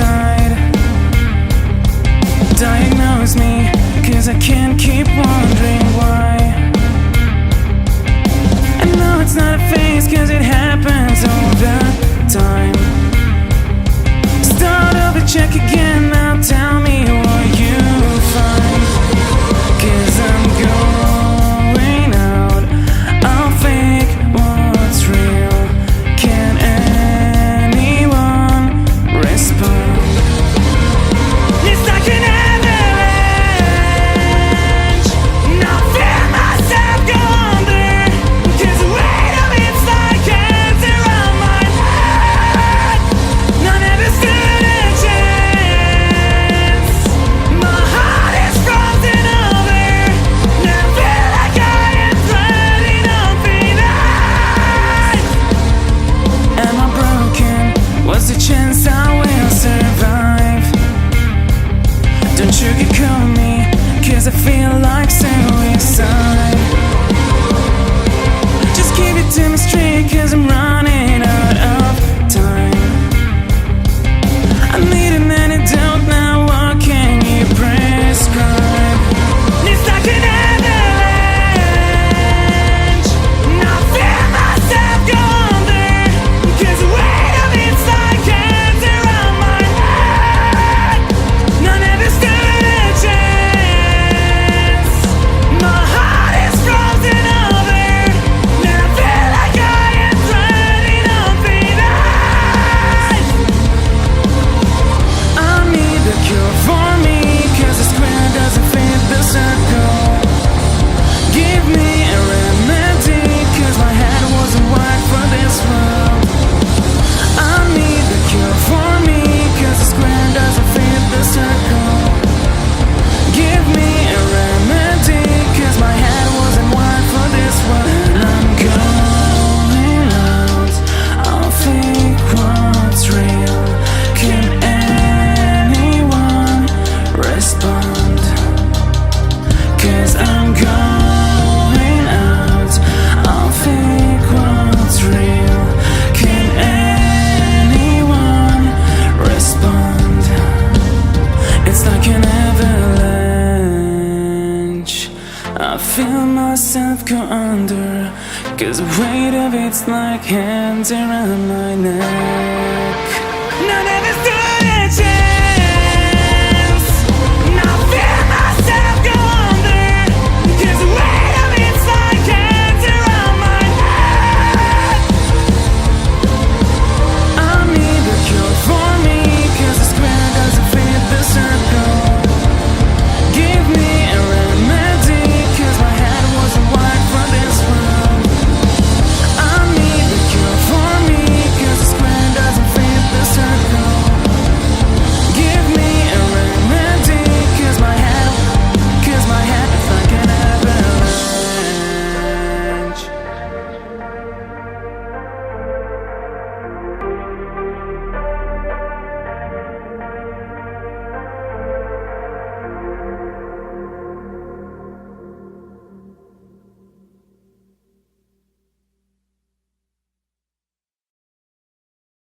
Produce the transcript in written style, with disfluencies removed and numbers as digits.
inside. Diagnose me, 'cause I can't keep wondering why. I know it's not a phase, 'cause it happens all the time. Start over, check again, now tell me what you find. 'Cause I'm going out, I'll fake what's real. Can anyone respond? It's like an avalanche, and I feel myself go under. 'Cause the weight of it's like hands around my neck. I never stood a chance. My heart is frozen over, and I feel like I am floating on thin ice. Am I broken? What's the chance I will survive? Don't sugarcoat me, 'cause I feel like suicide. Just give it to me straight, 'cause I'm running out of time. I need an antidote now, what can you prescribe? It's like an avalanche, and I feel myself go under. 'Cause the weight of it's like hands around my neck. I never stood a chance. My heart is frozen over, and I feel like I am floating on thin ice. I need a cure for me, 'cause the square doesn't fit the circle. Give me a remedy, 'cause my head wasn't wired for this world. I need a cure for me, 'cause the square doesn't fit the circle. Give me a remedy, 'cause my head wasn't wired for this world. I'm going out, I'll fake what's real. Can anyone respond? 'Cause I'm going out, I'll fake what's real. Can anyone respond? It's like an avalanche, I feel myself go under. 'Cause the weight of it's like hands around my neck. And I never stood